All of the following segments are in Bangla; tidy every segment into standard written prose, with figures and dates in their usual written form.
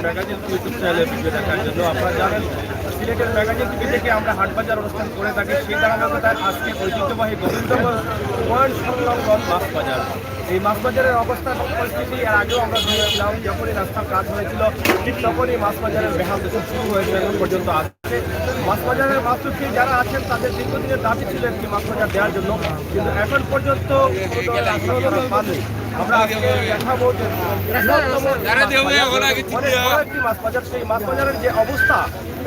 ম্যাগাজিন ইউটিউব চ্যানেলে ভিডিও দেখার জন্য। আপনারা জানেন সিলেটের ম্যাগাজিন টিভি থেকে আমরা হাটবাজার অনুষ্ঠান করে থাকি। সেই ধারাবাহিকতায় আজকে ঐতিহ্যবাহী গোবিন্দগঞ্জ পয়েন্ট সংলগ্ন মাছ বাজার। এই মাছ বাজারের অবস্থান পরিস্থিতি এর আগেও আমরা দেখেছিলাম, যখনই রাস্তার কাজ হয়েছিল ঠিক তখনই মাছ বাজারের বেহাল দশা শুরু হয়েছে, এখন পর্যন্ত আছে। মাছ বাজারের মাছ ব্যবসায়ী যারা আছেন তাদের দীর্ঘদিনের দাবি ছিল একটি মাছ বাজার দেওয়ার জন্য, কিন্তু এখন পর্যন্ত পাননি। আমরা আজকে দেখাবো যে একটি মাছ বাজার, সেই মাছ বাজারের যে অবস্থা,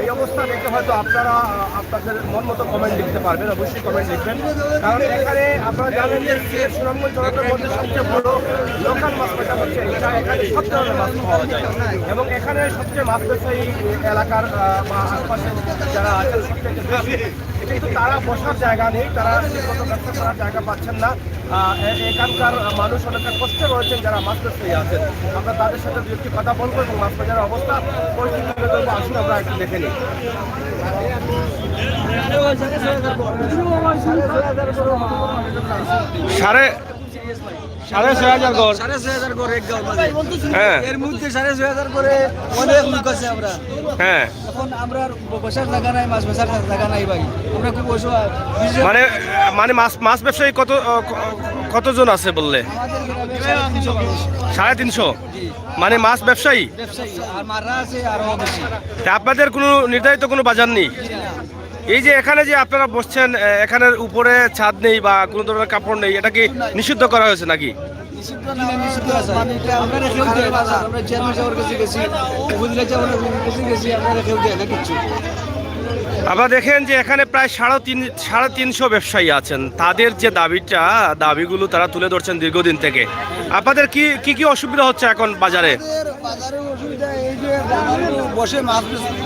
এই অবস্থা দেখে হয়তো আপনারা আপনাদের মন মতো কমেন্ট লিখতে পারবেন। অবশ্যই কমেন্ট লিখবেন, কারণ এখানে আপনারা জানেন যে সিলেট সুনামগঞ্জ জনতার মধ্যে সবচেয়ে বড় লোকাল মাছ বাজার হচ্ছে এটা। এখানে সব ধরনের মাছ পাওয়া যায় এবং এখানে সবচেয়ে মাছ ব্যবসায়ী এলাকার বা আশপাশে যারা আছেন সবচেয়ে বেশি, কিন্তু তারা বসার জায়গা নেই, তারা ঠিকমতো ব্যবসা করার জায়গা পাচ্ছেন না। এখানকার মানুষ অনেকটা কষ্টে রয়েছেন যারা মাছ ব্যবসায়ী আছেন। আমরা তাদের সাথে দু একটি কথা বলবো এবং মাছ বাজারের অবস্থা পরিস্থিতি তুলে ধরবো। আসুন আমরা একটু দেখে নিই। সাড়ে 6,500 গড়, 6,500 গড় এক গাঁও মানে। হ্যাঁ, এর মধ্যে 6,500 করে অনেক লোক আছে আমরা। হ্যাঁ, এখন আমরা বসার জায়গা নাই, মাছ বেচার জায়গা নাই ভাই, আমরা খুব অসহায়। মানে মানে মাছ ব্যবসায়ী কতজন আছে বললে? আমাদের গ্রামে 350 মানুষ। 350, মানে মাছ ব্যবসায়ী। ব্যবসায়ী আর মারা আছে আরো বেশি। তা আপনাদের কোনো নির্ধারিত কোনো বাজার নেই? এই যে এখানে যে আপনারা বসছেন, এখানের উপরে ছাদ নেই বা কোনো ধরনের কাপড় নেই, এটা কি নিষিদ্ধ করা হয়েছে নাকি? নিষিদ্ধ না, নিষিদ্ধ আছে। মানে এটা আমরা রেখেও দেয় বাজার, আমরা চেয়ারম্যান সাহেবের কাছে গেছি, উপজেলা চেয়ারম্যানের কাছে গেছি, আমরা রেখেও দেয় না কিছু। আপনারা দেখেন যে এখানে প্রায় 350 ব্যবসায়ী আছেন। তাদের যে দাবিগুলো তারা তুলে ধরছেন দীর্ঘদিন থেকে। আপনাদের কি কি অসুবিধা হচ্ছে এখন বাজারে? বাজারের অসুবিধা এই যে বসে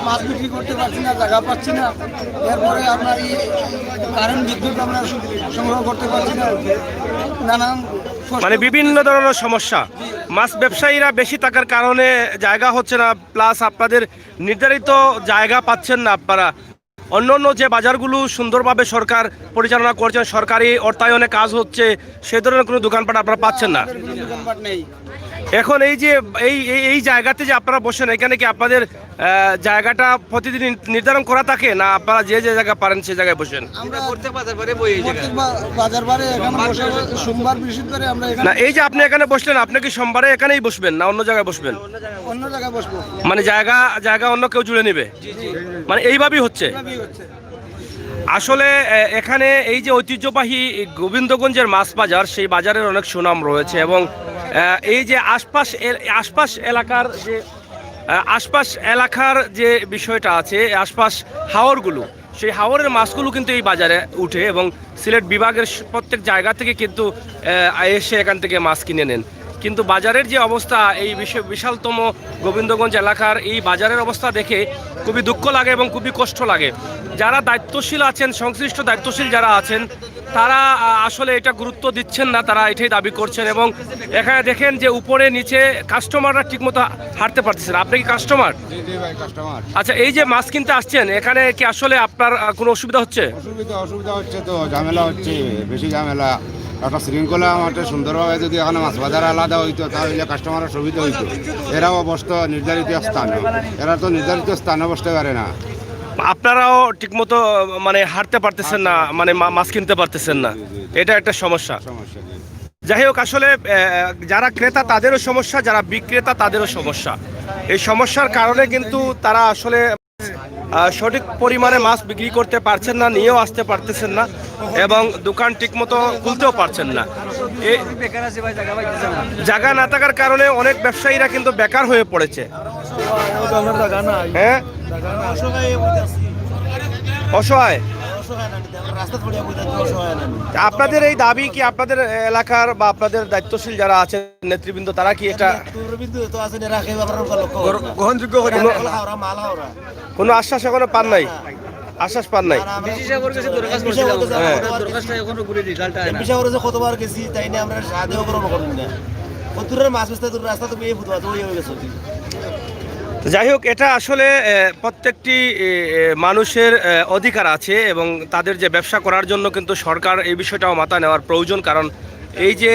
মাছ বিক্রি করতে পারছি না, জায়গা পাচ্ছি না। এরপরে আপনার এই কারেন্ট বিদ্যুৎ আমরা সংগ্রহ করতে পারছি না, নানান মানে বিভিন্ন ধরনের সমস্যা। মাছ ব্যবসায়ীরা বেশি থাকার কারণে জায়গা হচ্ছে না, প্লাস আপনাদের নির্ধারিত জায়গা পাচ্ছেন না আপনারা। অন্য যে বাজারগুলো সুন্দরভাবে সরকার পরিচালনা করছেন, সরকারি অর্থায়নে কাজ হচ্ছে, সে ধরনের কোনো দোকানপাট আপনারা পাচ্ছেন না। দোকানপাট নেই। এখন এই যে এই জায়গাতে যে আপনারা বসেন, এখানে কি আপনাদের জায়গাটা প্রতিদিন নির্ধারণ করা থাকে, না আপনারা যে জায়গা পারেন সেই জায়গায় বসেন? আমরা প্রত্যেক বাজার বারে এখানে বসে, সোমবার বৃহস্পতিবারে আমরা এখানে। না, এই যে আপনি এখানে বসলেন, আপনি কি সোমবারে এখানেই বসবেন না অন্য জায়গায় বসবেন? অন্য জায়গায় বসবো। মানে জায়গা অন্য কেউ জুড়ে নেবে, মানে এইভাবেই হচ্ছে আসলে। এখানে এই যে ঐতিহ্যবাহী গোবিন্দগঞ্জের মাছ বাজার, সেই বাজারের অনেক সুনাম রয়েছে এবং এই যে আশপাশ এলাকার যে বিষয়টা আছে, আশপাশ হাওরগুলো, সেই হাওরের মাছগুলো কিন্তু এই বাজারে উঠে এবং সিলেট বিভাগের প্রত্যেক জায়গা থেকে কিন্তু এসে এখান থেকে মাছ কিনে নেন। কিন্তু বাজারের যে অবস্থা, এই বিশালতম গোবিন্দগঞ্জ এলাকার এই বাজারের অবস্থা দেখে খুবই দুঃখ লাগে এবং খুবই কষ্ট লাগে। যারা দায়িত্বশীল আছেন, সংশ্লিষ্ট দায়িত্বশীল যারা আছেন, তারা আসলে এটা গুরুত্ব দিচ্ছেন না, তারা এটাই দাবি করছেন। এবং এখানে দেখেন যে উপরে নিচে কাস্টমাররা ঠিকমতো হাঁটতে পারতেছেন। আপনি কি কাস্টমার? আচ্ছা, এই যে মাছ কিনতে আসছেন, এখানে কি আসলে আপনার কোনো অসুবিধা হচ্ছে? অসুবিধা হচ্ছে তো, ঝামেলা হচ্ছে, বেশি ঝামেলা। একটা শৃঙ্খলা আমাদের সুন্দরভাবে যদি এখানে মাছ বাজার আলাদা হইতো, তাহলে কাস্টমারের সুবিধা হইতো। এরাও বসতো নির্ধারিত স্থানে, এরা তো নির্ধারিত স্থানে বসতে পারে না। আপনারাও ঠিকমতো মানে হাঁটতে পারতেছেন না, মানে মাছ কিনতে পারতেছেন না, এটা একটা সমস্যা। যাই হোক, আসলে যারা ক্রেতা তাদেরও সমস্যা, যারা বিক্রেতা তাদেরও সমস্যা। এই সমস্যার কারণে কিন্তু তারা আসলে সঠিক পরিমাণে মাছ বিক্রি করতে পারছেন না, নিয়েও আসতে পারতেছেন না এবং দোকান ঠিকমতো খুলতেও পারছেন না। জায়গা না থাকার কারণে অনেক ব্যবসায়ীরা কিন্তু বেকার হয়ে পড়েছে। হ্যাঁ, অসহায়। আপনাদের এই দাবি কি আপনাদের এলাকার বা আপনাদের দায়িত্বশীল যারা আছেন নেতৃবৃন্দ, তারা কি এটা গ্রহণযোগ্য কোনো আশ্বাস এখনো পান নাই? আশ্বাস পান নাই? কতবার গেছি, তাই না আমরা মাছ রাস্তা তো যাই হোক, এটা আসলে প্রত্যেকটি মানুষের অধিকার আছে এবং তাদের যে ব্যবসা করার জন্য কিন্তু সরকার এই বিষয়টাও মাথা নেওয়ার প্রয়োজন। কারণ এই যে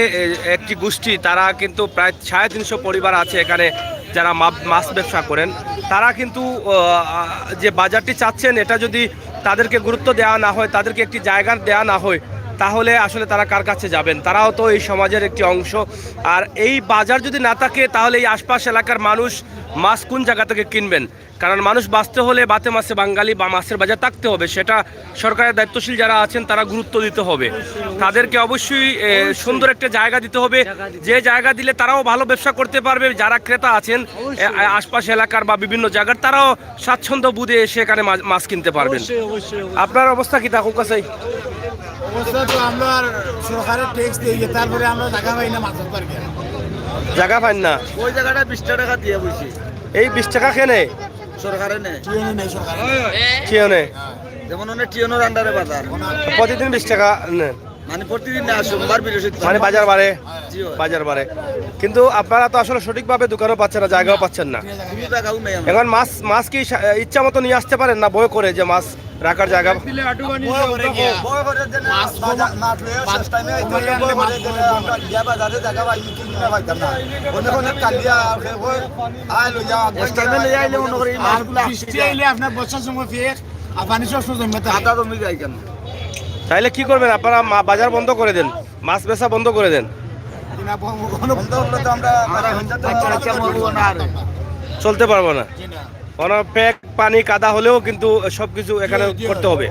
একটি গোষ্ঠী, তারা কিন্তু প্রায় 350 পরিবার আছে এখানে, যারা মাছ ব্যবসা করেন তারা কিন্তু যে বাজারটি চাচ্ছেন এটা যদি তাদেরকে গুরুত্ব দেওয়া না হয়, তাদেরকে একটি জায়গা দেওয়া না হয়, তাহলে আসলে তারা কার কাছে যাবেন? তারাও তো এই সমাজের একটি অংশ। আর এই বাজার যদি না থাকে তাহলে এই আশপাশ এলাকার মানুষ মাছ কোন জায়গা থেকে কিনবেন? কারণ মানুষ বাঁচতে হলে বাতে মাছে বাঙালি বা মাছের বাজার থাকতে হবে, সেটা সরকারের দায়িত্বশীল যারা আছেন তারা গুরুত্ব দিতে হবে। তাদেরকে অবশ্যই সুন্দর একটা জায়গা দিতে হবে, যে জায়গা দিলে তারাও ভালো ব্যবসা করতে পারবে। যারা ক্রেতা আছেন আশপাশ এলাকার বা বিভিন্ন জায়গার, তারাও স্বাচ্ছন্দ্য বুঝে এসে এখানে মাছ কিনতে পারবেন। আপনার অবস্থা কি থাকুক আছে? অবস্থা তো আমরা সরকারের ট্যাক্স দিয়ে তারপরে আমরা জায়গা পাই না মাছের পার্কে। জায়গা পান না? ওই জায়গাটা 20 টাকা দিয়ে বসি এই 20 টাকা কেনে সরকারে নেই, টিএনএ নেই সরকারের। কিয়নে? যেমন অনেক টিয়নোর আন্ডারে বাজার, প্রতিদিন 20 টাকা নেন? মানে প্রতিদিন না, সোমবার বৃহস্পতিবার মানে বাজার বাড়ে? জি হয়। বাজার বাড়ে, কিন্তু আপনারা তো আসলে সঠিকভাবে দোকানও পাচ্ছেন না, জায়গাও পাচ্ছেন না। কোনো জায়গাও নেই আমার। এখন মাছ কি ইচ্ছা মতো নিয়ে আসতে পারেন না বয় করে যে মাছ রাখার জায়গা? বয় করে দেন, বাজার মাছ লয়ে শেষ টাইমে এই করে বয় করে দেন, আমরা গিয়া বাজারে জায়গা পাই কি কিনা পাইতাম না। অনেক অনেক কালিয়া আর কই আই লইয়া শেষ টাইমে লই আইলে মনে করি এই মাছগুলো বৃষ্টি আইলে আপনার বর্ষার সময় ফের আর পানি সবসময় জমে হাতা জমি যায় কেন? তাইলে কি করবেন আপনারা? বাজার বন্ধ করে দেন, মাছ বেচা বন্ধ করে দেন। বন্ধ হলে তো আমরা আচ্ছা মরবো না আর। চলতে পারবো না, কোনো প্যাক পানি কাদা হলেও কিন্তু সবকিছু এখানে করতে হবে।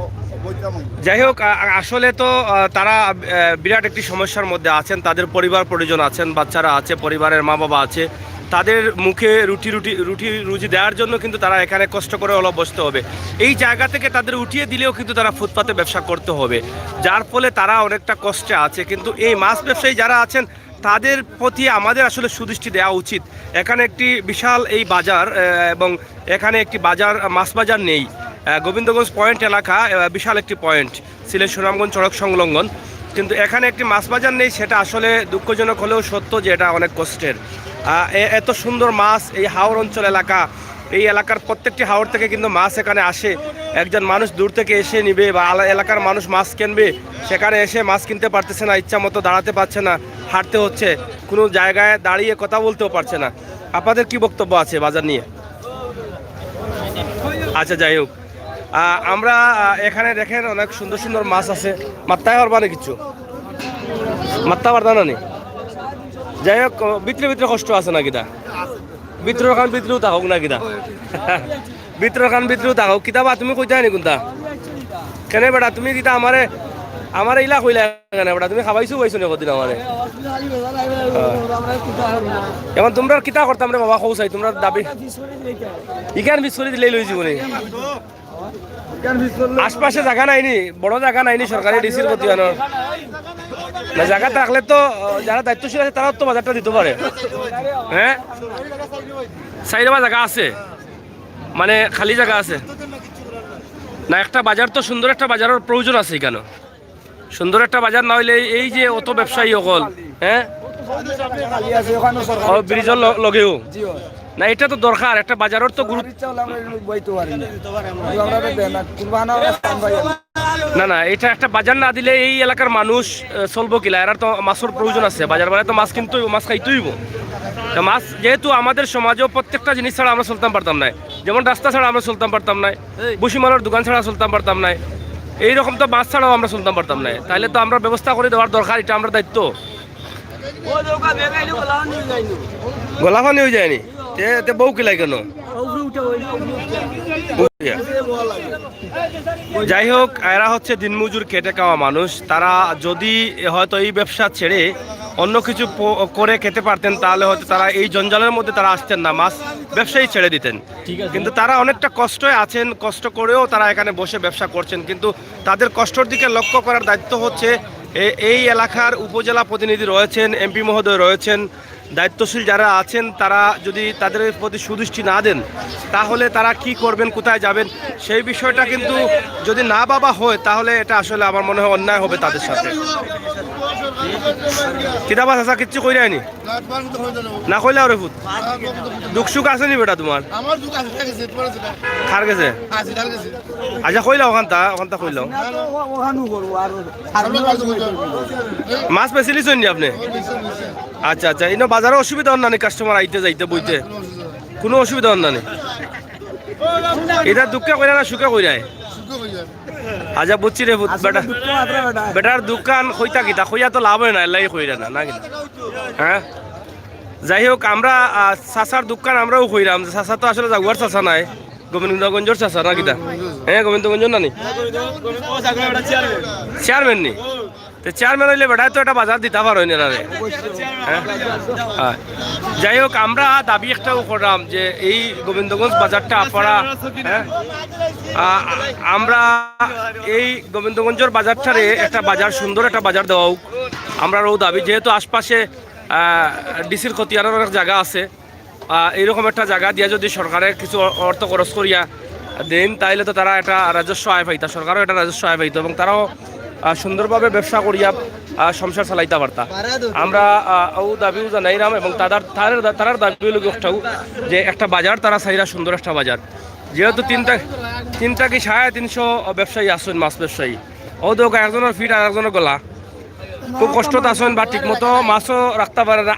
যাই হোক, আসলে তো তারা বিরাট একটি সমস্যার মধ্যে আছেন। তাদের পরিবার পরিজন আছেন, বাচ্চারা আছে, পরিবারের মা বাবা আছে। তাদের মুখে রুজি দেওয়ার জন্য কিন্তু তারা এখানে কষ্ট করে হলেও বসতে হবে। এই জায়গা থেকে তাদের উঠিয়ে দিলেও কিন্তু তারা ফুটপাতে ব্যবসা করতে হবে, যার ফলে তারা অনেকটা কষ্টে আছে। কিন্তু এই মাছ ব্যবসায়ী যারা আছেন তাদের প্রতি আমাদের আসলে সুদৃষ্টি দেওয়া উচিত। এখানে একটি বিশাল এই বাজার, এবং এখানে একটি বাজার, মাছ বাজার নেই। গোবিন্দগঞ্জ পয়েন্ট এলাকা বিশাল একটি পয়েন্ট, সিলেট সুনামগঞ্জ সড়ক সংলগ্ন, কিন্তু এখানে একটি মাছ বাজার নেই। সেটা আসলে দুঃখজনক হলেও সত্য যে এটা অনেক কষ্টের। এত সুন্দর মাছ, এই হাওর অঞ্চল এলাকা, এই এলাকার প্রত্যেকটি হাওর থেকে কিন্তু মাছ এখানে আসে। একজন মানুষ দূর থেকে এসে নিবে বা এলাকার মানুষ মাছ কিনবে, সেখানে এসে মাছ কিনতে পারতেছে না, ইচ্ছা মতো দাঁড়াতে পারছে না, হাঁটতে হচ্ছে, কোনো জায়গায় দাঁড়িয়ে কথা বলতেও পারছে না। আপনাদের কি বক্তব্য আছে বাজার নিয়ে? আচ্ছা, যাই হোক, আমরা এখানে দেখেন অনেক সুন্দর সুন্দর মাছ আছে। মাত্তায় পারবা না কিছু? মাত্তা পারতা না নি? যাই হোক, ভিতরে ভিতরে কষ্ট আছে না কিতা? ভিতরের খান ভিতরেও থাকুক না কিতা? ভিতরের খান ভিতরেও থাকুক। কিতাবা তুমি কইতা নি কোনটা? কেন বেটা তুমি কিতা আমারে ইলা কইলা কেন বেটা? তুমি খাবাইছো পাইছো নি কদিন আমারে? এখন তোমরা কিতা করতাম রে বাবা? কৌসাই তোমরা দাবি ইখান বিস্কুট দিলেই লই জীবনে। আশপাশে জায়গা নাইনি, বড় জায়গা নাইনি সরকারি ডিসির প্রতি আনার না। জায়গা থাকলে তো যারা দায়িত্বশীল আছে তারাও তো বাজারটা দিতে পারে। হ্যাঁ, সাইডে জায়গা আছে, মানে খালি জায়গা আছে না? একটা বাজার তো সুন্দর একটা বাজারের প্রয়োজন আছে। কেন সুন্দর একটা বাজার না হইলে এই যে অত ব্যবসায়ী অকল, হ্যাঁ, ব্রিজের লগেও না, এটা তো দরকার। একটা বাজারের তো গুরুত্ব না। না, এটা একটা বাজার না দিলে এই এলাকার মানুষ চলবো কিলা? এরা তো মাছের প্রয়োজন আছে, বাজার বাজারে তো মাছ কিনতে হইব, মাছ খাইতে হইব। মাছ যেহেতু আমাদের সমাজেও প্রত্যেকটা জিনিস ছাড়া আমরা চলতাম পারতাম না, যেমন রাস্তা ছাড়া আমরা চলতাম পারতাম না, বসিমালের দোকান ছাড়া চলতাম পারতাম না, এইরকম তো মাছ ছাড়াও আমরা চলতাম পারতাম না। তাহলে তো আমরা ব্যবস্থা করে দেওয়ার দরকার, এটা আমরা দায়িত্ব। গোলাফানি হয়ে যায়নি বউ কিলাই কেন? যাই হোক, এরা হচ্ছে দিনমজুর খেটে খাওয়া মানুষ। তারা যদি হয়তো এই ব্যবসা ছেড়ে অন্য কিছু করে খেতে পারতেন তাহলে হয়তো তারা এই জঞ্জালের মধ্যে তারা আসতেন না, মাছ ব্যবসায়ী ছেড়ে দিতেন। কিন্তু তারা অনেকটা কষ্টে আছেন, কষ্ট করেও তারা এখানে বসে ব্যবসা করছেন। কিন্তু তাদের কষ্টের দিকে লক্ষ্য করার দায়িত্ব হচ্ছে এই এলাকার উপজেলা প্রতিনিধি রয়েছেন, এমপি মহোদয় রয়েছেন, দায়িত্বশীল যারা আছেন, তারা যদি তাদের প্রতি সুদৃষ্টি না দেন তাহলে তারা কি করবেন, কোথায় যাবেন, সেই বিষয়টা কিন্তু যদি না ভাবা হয় তাহলে এটা আসলে আমার মনে হয় অন্যায় হবে তাদের সাথে। কিতাবা চাচা কিচ্ছু কই যায়নি না? কইলা রে ফুট দুঃখ সুখ আছে নি বেটা তোমার? খার গেছে? আচ্ছা, কইলাও ওখানটা কইলাও। মাছ বেশি লিছেন নি আপনি? আচ্ছা আচ্ছা, বাজারে অসুবিধা হন না কাস্টমার আইতে যাইতে বইতে? কোনো অসুবিধা হন না নি এটা দুঃখে কইরা না সুখে কইরায় আচ্ছা বুঝছি রে বেটা বেটার দোকান কইতা কিতা কইয়া তো লাভ হয় না এলাই কইরা না না কিনা হ্যাঁ যাই হোক আমরা চাচার দোকান আমরাও কইরাম যে চাচা তো আসলে জাগুয়ার চাচা নাই গোবিন্দগঞ্জর চাচা না কিতা হ্যাঁ গোবিন্দগঞ্জর না নি চেয়ারম্যান নি তো চেয়ারম্যান হইলে বেটায় তো একটা বাজার দিতে পারো না রে হ্যাঁ হ্যাঁ। যাই হোক আমরা দাবি একটাও করলাম যে এই গোবিন্দগঞ্জ বাজারটা আপনারা হ্যাঁ আমরা এই গোবিন্দগঞ্জের বাজারটারে একটা বাজার সুন্দর একটা বাজার দেওয়া হোক আমরাও দাবি যেহেতু আশপাশে ডিসির খতিয়ানের অনেক জায়গা আছে এইরকম একটা জায়গা দিয়ে যদি সরকারের কিছু অর্থ খরচ করিয়া দেন তাইলে তো তারা একটা রাজস্ব আয় পাইতা সরকারও একটা রাজস্ব আয় পাইত এবং তারাও সুন্দরভাবে ব্যবসা করিয়া সংসার চালাইতে পারতা আমরা ও দাবিও জানাইলাম এবং তার দাবি লোক একটাও যে একটা বাজার তারা চাইরা সুন্দর একটা বাজার যেহেতু তিনটা কি 350 ব্যবসায়ী আসেন মাছ ব্যবসায়ী ও তো একজনের ফিট আর একজনের গলা খুব কষ্টত আসেন বা ঠিক মতো মাছও রাখতে পারে না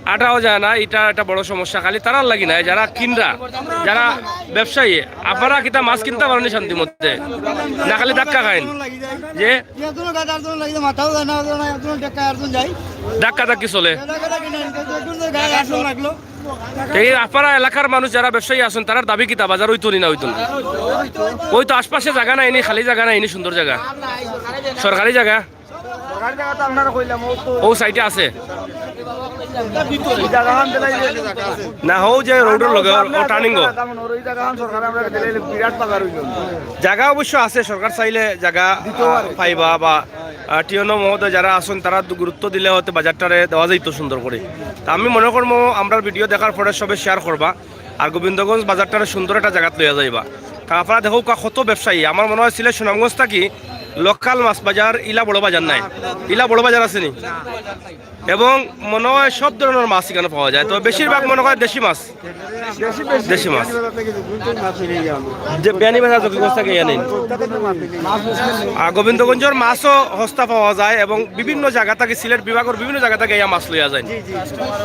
আটাও যায় না এটা একটা বড় সমস্যা খালি তারার লাগি নাই যারা কিনরা যারা ব্যবসায়ী আপনারা কিতা মাছ কিনতে পারেনি শান্তি মধ্যে না খালি ধাক্কা খাইন যে ধাক্কা ধাক্কি চলে এই আপনারা এলাকার মানুষ যারা ব্যবসায়ী আছেন তার দাবি কিতা বাজার হইতো না ওই তো আশপাশে জায়গা নাইনি খালি জায়গা নাইনি সুন্দর জায়গা সরকারি জায়গা ও সাইডে আছে না হো যে রোডের লগে টার্নিং জায়গা অবশ্য আছে সরকার চাইলে জায়গা পাইবা বা টিওনো মহোদয় যারা আছেন তারা গুরুত্ব দিলে হয়তো বাজারটারে দেওয়া যাইতো সুন্দর করে তা আমি মনে করবো আমরা ভিডিও দেখার পরে সবে শেয়ার করবা আর গোবিন্দগঞ্জ বাজারটারে সুন্দর একটা জায়গা লইয়া যাইবা তা আপনারা দেখো কত ব্যবসায়ী আমার মনে হয় ছিল সুনামগঞ্জ থাকি লোকাল মাছ বাজার ইলা বড় বাজার নাই ইলা বড় বাজার আছে নি এবং মনে হয় সব ধরনের মাছ এখানে পাওয়া যায় তো বেশিরভাগ মনে হয় দেশি মাছ যে বিয়ানি বাজার যোগীগঞ্জ থেকে ইয়া নেই আর গোবিন্দগঞ্জের মাছও সস্তা পাওয়া যায় এবং বিভিন্ন জায়গা থেকে সিলেট বিভাগের বিভিন্ন জায়গা থেকে ইয়া মাছ লইয়া যায়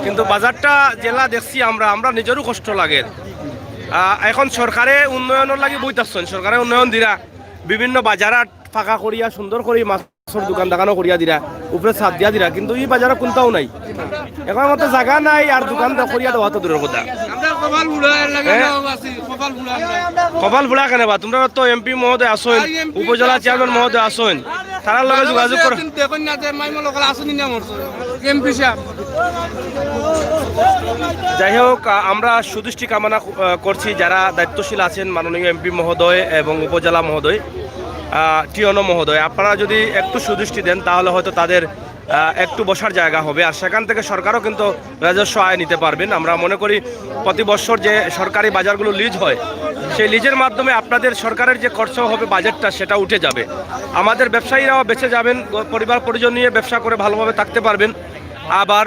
কিন্তু বাজারটা জেলা দেখছি আমরা নিজেরও কষ্ট লাগে এখন সরকারে উন্নয়নের লাগে বইতাছেন সরকারে উন্নয়ন দিরা বিভিন্ন বাজার ফাঁকা করিয়া সুন্দর করে মাছের দোকান দাকানো করিয়া দিরা উপরে ছাদ দিয়া দিরা কিন্তু এই বাজারে কোনটাও নাই এখন মতো জায়গা নাই আর দোকান করিয়া দেওয়া তো দূরের কথা কপাল ফুলা কেন বা তোমরা তো এমপি মহোদয় আসেন উপজেলা চেয়ারম্যান মহোদয় আসেন তার লগে যোগাযোগ করো যাই হোক আমরা সুদৃষ্টি কামনা করছি যারা দায়িত্বশীল আছেন মাননীয় এমপি মহোদয় এবং উপজেলা মহোদয় টিওনো মহোদয় আপনারা যদি একটু সুদৃষ্টি দেন তাহলে হয়তো তাদের একটু বসার জায়গা হবে আর সেখান থেকে সরকারও কিন্তু রাজস্ব আয় নিতে পারবেন আমরা মনে করি প্রতি বছর যে সরকারি বাজারগুলো লিজ হয় সেই লিজের মাধ্যমে আপনাদের সরকারের যে খরচ হবে বাজেটটা সেটা উঠে যাবে আমাদের ব্যবসায়ীরাও বেঁচে যাবেন পরিবার পরিজন নিয়ে ব্যবসা করে ভালোভাবে থাকতে পারবেন আবার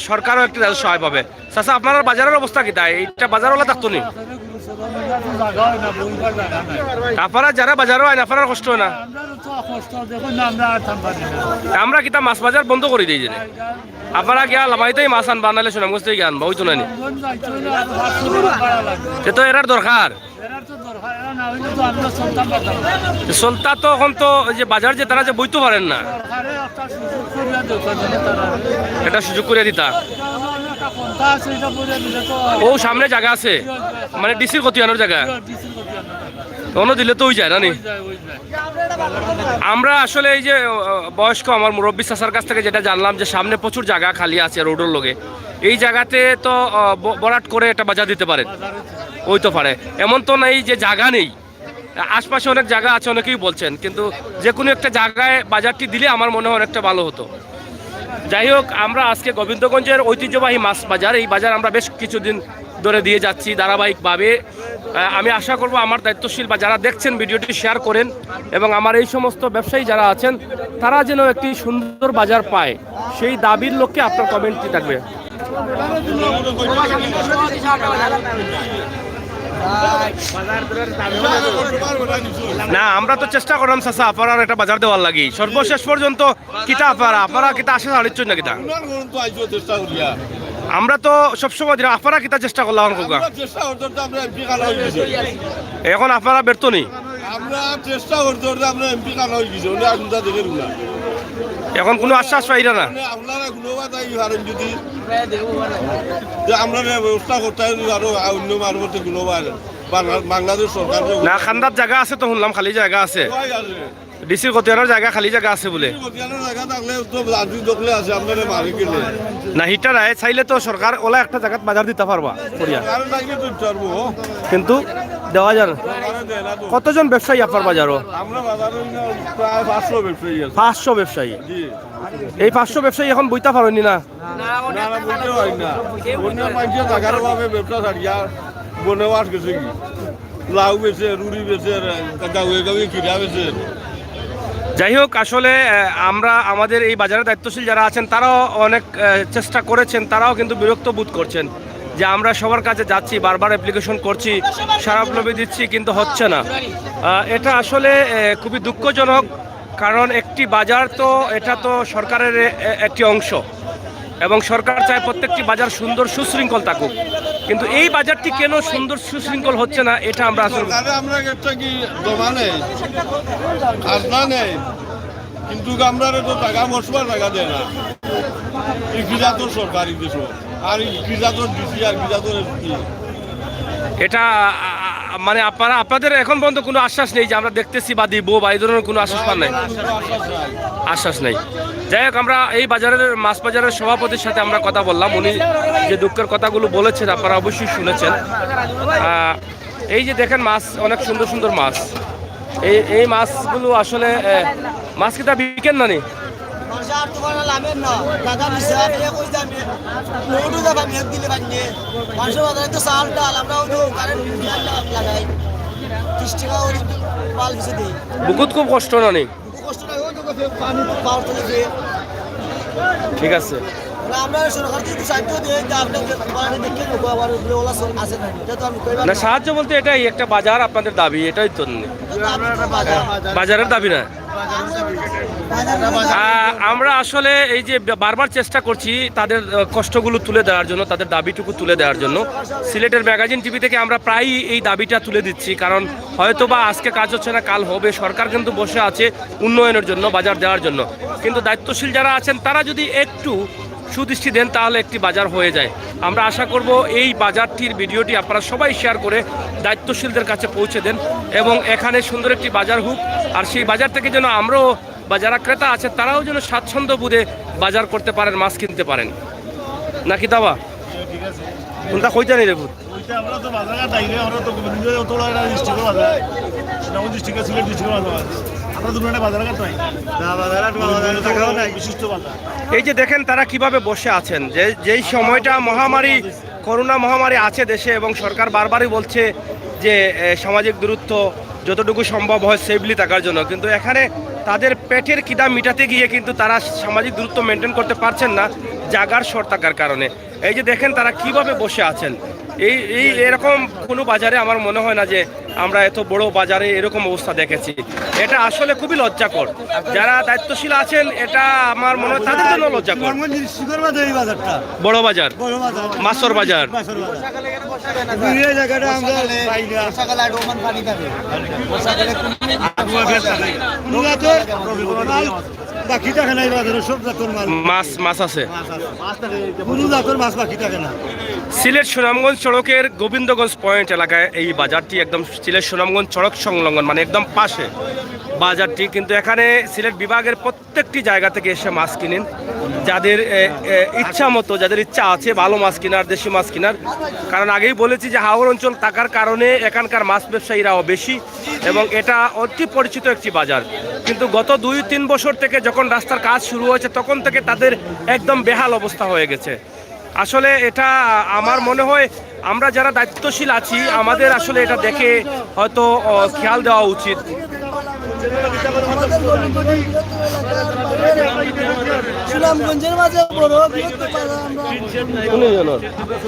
সরকারও একটু রাজস্ব আয় পাবে চাচা আপনার বাজারের অবস্থা কি তাই এইটা বাজারওয়ালা থাকতো নি আপনারা যারা বাজারও হয় না আপনার কষ্ট হয় না আমরা কিতা মাছ বাজার বন্ধ করে দিই জেনে আপনারা গিয়া লামাইতেই মাছ আনবা নাহলে সুনামগঞ্জ থেকে আনবা ওই তো নানি সে তো এরার দরকার চলতা তো এখন তো যে বাজার যে তারা যে বইতে পারেন না এটা সুযোগ করে দিতা ও সামনে জায়গা আছে মানে ডিসির খতিয়ানোর জায়গা কোনো দিলে তো ওই যায় না নি আমরা আসলে এই যে বয়স্ক আমার মুরব্বী চাচার কাছ থেকে যেটা জানলাম যে সামনে প্রচুর জায়গা খালি আছে রোডের লগে এই জায়গাতে তো বরাট করে একটা বাজার দিতে পারেন ওই তো পারে এমন তো নাই যে জায়গা নেই আশপাশে অনেক জায়গা আছে অনেকেই বলছেন কিন্তু যে কোনো একটা জায়গায় বাজারটি দিলে আমার মনে হয় অনেকটা ভালো হতো যাই হোক আমরা আজকে গোবিন্দগঞ্জের ঐতিহ্যবাহী মাছ বাজার এই বাজার আমরা বেশ কিছুদিন ধরে দিয়ে যাচ্ছি ধারাবাহিকভাবে আমি আশা করব আমার দায়িত্বশীল বা যারা দেখছেন ভিডিওটি শেয়ার করেন এবং আমার এই সমস্ত ব্যবসায়ী যারা আছেন তারা যেন একটি সুন্দর বাজার পায় সেই দাবির লক্ষ্যে আপনার কমেন্টটি থাকবে না আমরা তো চেষ্টা করলাম চাচা আপনার একটা বাজার দেওয়ার লাগি সর্বশেষ পর্যন্ত কিতা আপনারা কিতা আসে ছাড়িচ্ছেন না কিতা আমরা তো সবসময় দিন আপনারা কিতা চেষ্টা করলাম কোকা আমরা চেষ্টা করতে আমরা এমপি কালা হয়ে গেছি এখন আপনারা ব্যর্থ নেই আমরা চেষ্টা করতে আমরা এমপি কালা হয়ে গেছি ওটা আমরা দেখে রুলা এখন কোনো আশ্বাস পাইরা না আপনারা গুণবা তাই হারেন যদি যে আমরা ব্যবস্থা করতে হবে আরো অন্য মারফতে গুণবা বাংলাদেশ সরকার না খান্দার জায়গা আছে তো শুনলাম খালি জায়গা আছে ডিসির কতিয়ানোর জায়গা খালি জায়গা আছে বলে জায়গা থাকলে তো রাজি দখলে আছে আপনারা মারি গেলে না হিটা নাই চাইলে তো সরকার ওলা একটা জায়গাত বাজার দিতে পারবা করিয়া কারণ লাগলে তো পারবো কিন্তু দেওয়া যায় না কতজন ব্যবসায়ী আপনার বাজারও আমরা বাজারে প্রায় 500 ব্যবসায়ী আছে 500 ব্যবসায়ী জি এই 500 ব্যবসায়ী এখন বইতে পারেনি না না বলতে হয় না অন্য মানুষের জায়গার ভাবে ব্যবসা ছাড়িয়া বনেওয়াস গেছে কি লাউ বেছে রুড়ি বেছে গাঁয়ে গাঁয়ে কিরা বেছে যাই হোক আসলে আমরা আমাদের এই বাজারের দায়িত্বশীল যারা আছেন তারাও অনেক চেষ্টা করেছেন তারাও কিন্তু বিরক্ত বোধ করছেন যে আমরা সবার কাছে যাচ্ছি বারবার অ্যাপ্লিকেশন করছি স্মারকলিপি দিচ্ছি কিন্তু হচ্ছে না এটা আসলে খুবই দুঃখজনক কারণ একটি বাজার তো এটা তো সরকারের একটি অংশ এবং সরকার চায় প্রত্যেকটি বাজার সুন্দর সুশৃঙ্খল থাকুক কিন্তু এই বাজারটি কেন সুন্দর সুশৃঙ্খল হচ্ছে না এটা আমরা আসলে আমরা একটা কি জমা নেই খাজনা নেই কিন্তু আমরা তো টাকা মশবার টাকা দেয় না এই গিজা তো সরকারি দেশ আর গিজা তো ডিসি আর গিজা তো এটা মানে আপনাদের এখন পর্যন্ত কোনো আশ্বাস নেই যে আমরা দেখতেছি বা দিব বা এই ধরনের কোনো আশ্বাস পান নাই আশ্বাস নেই যাই হোক আমরা এই বাজারের মাছ বাজারের সভাপতির সাথে আমরা কথা বললাম উনি যে দুঃখের কথাগুলো বলেছেন আপনারা অবশ্যই শুনেছেন এই যে দেখেন মাছ অনেক সুন্দর সুন্দর মাছ এই মাছগুলো আসলে মাছ কি তা বিকেন না নি বহুত খুব কষ্ট না নি ঠিক আছে না সাহায্য বলতে এটাই একটা বাজার আপনাদের দাবি এটাই তো বাজারের দাবি না আমরা আসলে এই যে বারবার চেষ্টা করছি তাদের কষ্টগুলো তুলে দেওয়ার জন্য তাদের দাবিটুকু তুলে দেওয়ার জন্য সিলেটের ম্যাগাজিন টিভি থেকে আমরা প্রায়ই এই দাবিটা তুলে দিচ্ছি কারণ হয়তো বা আজকে কাজ হচ্ছে না কাল হবে সরকার কিন্তু বসে আছে উন্নয়নের জন্য বাজার দেওয়ার জন্য কিন্তু দায়িত্বশীল যারা আছেন তারা যদি একটু সুদৃষ্টি দেন তাহলে একটি বাজার হয়ে যায় আমরা আশা করব এই বাজারটির ভিডিওটি আপনারা সবাই শেয়ার করে দায়িত্বশীলদের কাছে পৌঁছে দেন এবং এখানে সুন্দর একটি বাজার হোক আর সেই বাজার থেকে যেন আমরাও বা যারা ক্রেতা আছে তারাও যেন স্বাচ্ছন্দ্য বোধে বাজার করতে পারেন মাছ কিনতে পারেন নাকি দাবা কোনটা কইতে নেই রেখুন আমরা তো বাজার তাইলে আমরা তো তোলা ডিস্ট্রিক্ট বাজার সেটাও ডিস্ট্রিক্ট সিলেট ডিস্ট্রিক্ট বাজার আমরা দুটো বাজার কাট নাই না বাজার টাকাও নাই বিশিষ্ট বাজার এই যে দেখেন তারা কিভাবে বসে আছেন যেই সময়টা মহামারী করোনা মহামারী আছে দেশে এবং সরকার বারবারই বলছে যে সামাজিক দূরত্ব যতটুকু সম্ভব হয় সেফলি থাকার জন্য কিন্তু এখানে তাদের পেটের খিদা মিটাতে গিয়ে কিন্তু তারা সামাজিক দূরত্ব মেনটেন করতে পারছেন না জাগার শর্ট থাকার কারণে এই যে দেখেন তারা কিভাবে বসে আছেন এই এরকম কোনো বাজারে আমার মনে হয় না যে আমরা এত বড় বাজারে এরকম অবস্থা দেখেছি এটা আসলে খুবই লজ্জাকর যারা দায়িত্বশীল আছেন এটা আমার মনে হয় তাদের জন্য লজ্জাকর বড় বাজার মাছর বাজার মাছ আছে সিলেট সুনামগঞ্জ সড়কের গোবিন্দগঞ্জ পয়েন্ট এলাকায় এই বাজারটি একদম সিলেট সুনামগঞ্জ সড়ক সংলগ্ন মানে একদম পাশে বাজারটি কিন্তু এখানে সিলেট বিভাগের প্রত্যেকটি জায়গা থেকে এসে মাছ কিনেন যাদের ইচ্ছা মতো যাদের ইচ্ছা আছে ভালো মাছ কেনার দেশি মাছ কেনার কারণ আগেই বলেছি যে হাওর অঞ্চল থাকার কারণে এখানকার মাছ ব্যবসায়ীরাও বেশি এবং এটা অতি পরিচিত একটি বাজার কিন্তু গত 2-3 বছর থেকে যখন রাস্তার কাজ শুরু হয়েছে তখন থেকে তাদের একদম বেহাল অবস্থা হয়ে গেছে আসলে এটা আমার মনে হয় আমরা যারা দায়িত্বশীল আছি আমাদের আসলে এটা দেখে হয়তো খেয়াল দেওয়া উচিত আমাদের গরিবগঞ্জ বৃহত্তর এলাকার বাইরের সুনামগঞ্জের মাঝে বড় বৃহত্তর বাজার আমরা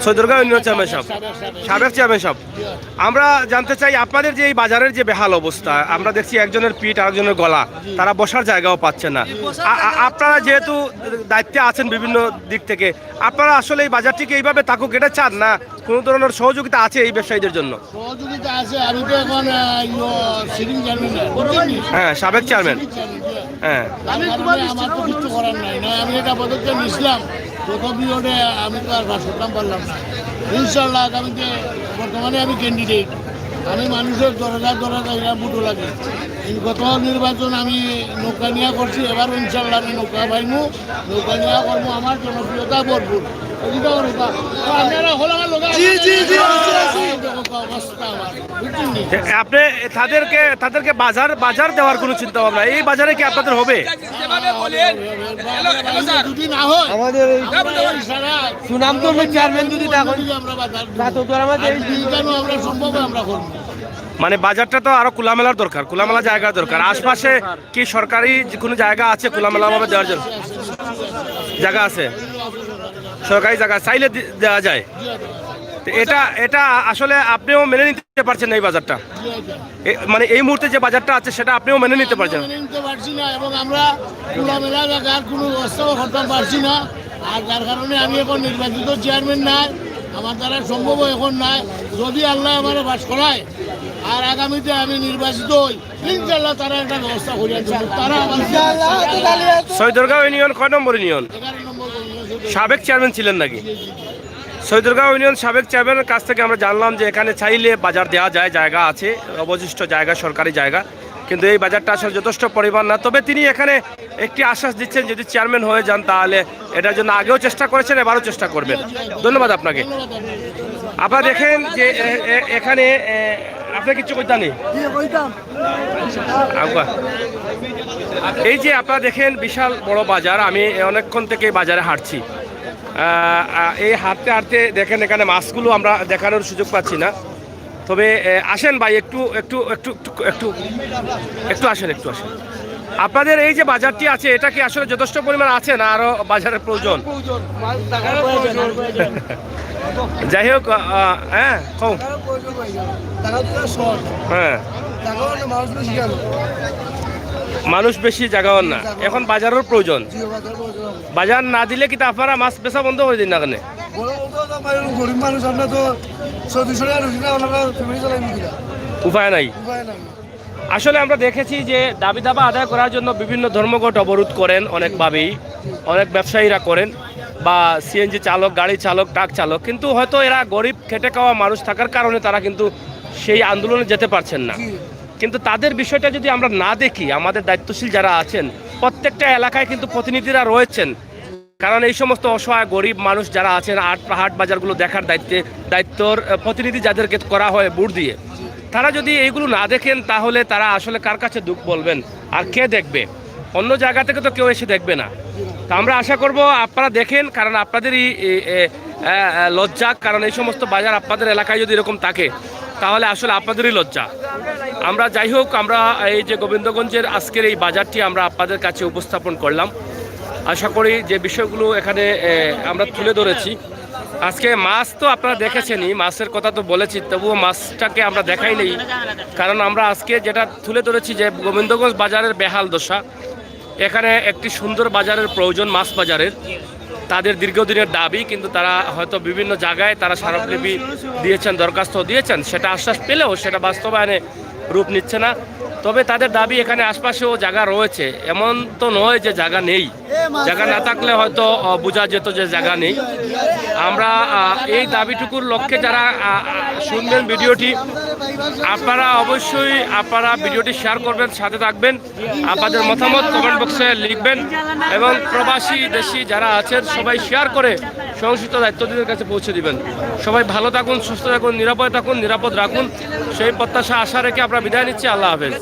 সৈদুর্গাঁও ইউনিয়ন চেয়ারম্যান সাহেব, সাবেক চেয়ারম্যান সাহেব, আমরা জানতে চাই আপনাদের যে এই বাজারের যে বেহাল অবস্থা, আমরা দেখছি একজনের পিঠ আরেকজনের গলা, তারা বসার জায়গাও পাচ্ছে না। আপনারা যেহেতু দায়িত্বে আছেন বিভিন্ন দিক থেকে, আপনারা আসলে এই বাজারটিকে এইভাবে থাকুক এটা চান না কোনো ধরনের সহযোগিতা আছে এই ব্যবসায়ীদের জন্য? সহযোগিতা আছে। আমি তো এখন সিটিং চেয়ারম্যান, হ্যাঁ, সাবেক চেয়ারম্যান। হ্যাঁ, আমার তো কিছু করার নাই না। আমি এটা পদক্ষেপ নিয়েছিলাম গত পিরিয়ডে, আমি তো আর বাস করতাম পারলাম না। ইনশাল্লাহ আগামীতে বর্তমানে আমি ক্যান্ডিডেট, আমি মানুষের দরজা দরজা বুটো লাগে। গত নির্বাচন আমি নৌকা নিয়ে করছি, এবার ইনশাল্লাহ আমি নৌকা পাইমু, নৌকা নিয়ে করবো। আমার জনপ্রিয়তা ভরপুর। আপনি তাদেরকে বাজার দেওয়ার কোনো চিন্তা ভাবনা এই বাজারে কি আপনাদের হবে? যদি না হয় আমাদের সুনামগঞ্জের চেয়ারম্যান যদি আমরা সম্ভব আমরা করবো। মানে বাজারটা তো আরো খোলামেলার দরকার, খোলামেলা জায়গা দরকার। আশপাশে কি সরকারি কোনো জায়গা আছে খোলামেলা ভাবে দেওয়ার জন্য? জায়গা আছে, সরকারি জায়গা চাইলে দেওয়া যায়। তো এটা আসলে আপনিও মেনে নিতে পারছেন না এই বাজারটা? মানে এই মুহূর্তে যে বাজারটা আছে সেটা আপনিও মেনে নিতে পারছেন? মেনে নিতে পারছি না, এবং আমরা খোলামেলা জায়গার কোনো ব্যবস্থাও করতে পারছি না। আর যার কারণে আমি এখন নির্বাচিত চেয়ারম্যান নাই, আমার দ্বারা সম্ভব এখন নাই। যদি আল্লাহ আমার বাস করায় আর আগামীতে আমি নির্বাচিত হই, ইনশাল্লাহ তারা একটা ব্যবস্থা করে তারা সৈদুর্গাঁও ইউনিয়ন কয় নম্বর ইউনিয়ন? 11 নম্বর সাবেক চেয়ারম্যান ছিলেন নাকি? সৈদুর্গাঁও ইউনিয়ন সাবেক চেয়ারম্যানের কাছ থেকে আমরা জানলাম যে এখানে চাইলে বাজার দেওয়া যায়, জায়গা আছে, অবশিষ্ট জায়গা, সরকারি জায়গা, কিন্তু এই বাজারটা আসলে যথেষ্ট পরিমাণ না। তবে তিনি এখানে একটি আশ্বাস দিচ্ছেন যদি চেয়ারম্যান হয়ে যান তাহলে এটার জন্য আগেও চেষ্টা করেছেন, এবারও চেষ্টা করবেন। ধন্যবাদ আপনাকে। আপনারা দেখেন যে এখানে আপনি কিছু কইতা নেই, এই যে আপনারা দেখেন বিশাল বড় বাজার। আমি অনেকক্ষণ থেকে বাজারে হাঁটছি, এই হাঁটতে হাঁটতে দেখেন এখানে মাছগুলো আমরা দেখানোর সুযোগ পাচ্ছি না। তবে আসেন ভাই, একটু একটু একটু একটু একটু আসেন, একটু আসেন। আপনাদের এই যে বাজারটি আছে এটা কি আসলে যথেষ্ট পরিমাণ আছে না আরো বাজারের প্রয়োজন? যাই হোক, হ্যাঁ কও, হ্যাঁ মানুষ বেশি জায়গাও না, এখন বাজারের প্রয়োজন। বাজার না দিলে কি তা আপনারা মাছ বেচা বন্ধ করে দিন না? কেন গরিব মানুষ, আমরা তো উপায় নাই। আসলে আমরা দেখেছি যে দাবি দাবা আদায় করার জন্য বিভিন্ন ধর্মঘট অবরোধ করেন অনেকভাবেই, অনেক ব্যবসায়ীরা করেন, বা সিএনজি চালক, গাড়ি চালক, ট্রাক চালক, কিন্তু হয়তো এরা গরিব খেটে খাওয়া মানুষ থাকার কারণে তারা কিন্তু সেই আন্দোলনে যেতে পারছেন না। কিন্তু তাদের বিষয়টা যদি আমরা না দেখি, আমাদের দায়িত্বশীল যারা আছেন প্রত্যেকটা এলাকায় কিন্তু প্রতিনিধিরা রয়েছেন, কারণ এই সমস্ত অসহায় গরিব মানুষ যারা আছেন হাট বাজারগুলো দেখার দায়িত্বর প্রতিনিধি যাদেরকে করা হয় ভোট দিয়ে, তারা যদি এইগুলো না দেখেন তাহলে তারা আসলে কার কাছে দুঃখ বলবেন আর কে দেখবে? অন্য জায়গা থেকে তো কেউ এসে দেখবে না। তা আমরা আশা করব আপনারা দেখেন, কারণ আপনাদেরই লজ্জা, কারণ এই সমস্ত বাজার আপনাদের এলাকায় যদি এরকম থাকে তাহলে আসলে আপনাদেরই লজ্জা। আমরা যাই হোক, আমরা এই যে গোবিন্দগঞ্জের আজকের এই বাজারটি আমরা আপনাদের কাছে উপস্থাপন করলাম। আশা করি যে বিষয়গুলো এখানে আমরা তুলে ধরেছি। আজকে মাছ তো আপনারা দেখেছেনই, মাছের কথা তো বলেছি, তবুও মাছটাকে আমরা দেখাই নেই, কারণ আমরা আজকে যেটা তুলে ধরেছি যে গোবিন্দগঞ্জ বাজারের বেহাল দশা। এখানে একটি সুন্দর বাজারের প্রয়োজন, মাছ বাজারের, তাদের দীর্ঘদিনের দাবি, কিন্তু তারা হয়তো বিভিন্ন জায়গায় তারা স্মারকলিপি দিয়েছেন, দরখাস্ত দিয়েছেন, সেটা আশ্বাস পেলেও সেটা বাস্তবায়নে রূপ নিচ্ছে না। তবে তাদের দাবি এখানে আশপাশেও জায়গা রয়েছে, এমন তো নয় যে জায়গা নেই। জায়গা না থাকলে হয়তো বোঝা যেত যে জায়গা নেই। আমরা এই দাবিটুকুর লক্ষ্যে যারা শুনবেন ভিডিওটি, আপনারা অবশ্যই ভিডিওটি শেয়ার করবেন, সাথে থাকবেন, আপনাদের মতামত কমেন্ট বক্সে লিখবেন, এবং প্রবাসী দেশি যারা আছেন সবাই শেয়ার করে সংশ্লিষ্ট দায়িত্বদের কাছে পৌঁছে দিবেন। সবাই ভালো থাকুন, সুস্থ থাকুন, নিরাপদ থাকুন, নিরাপদ রাখুন, সেই প্রত্যাশা আশা রেখে আমরা বিদায় নিচ্ছি। আল্লাহ হাফেজ।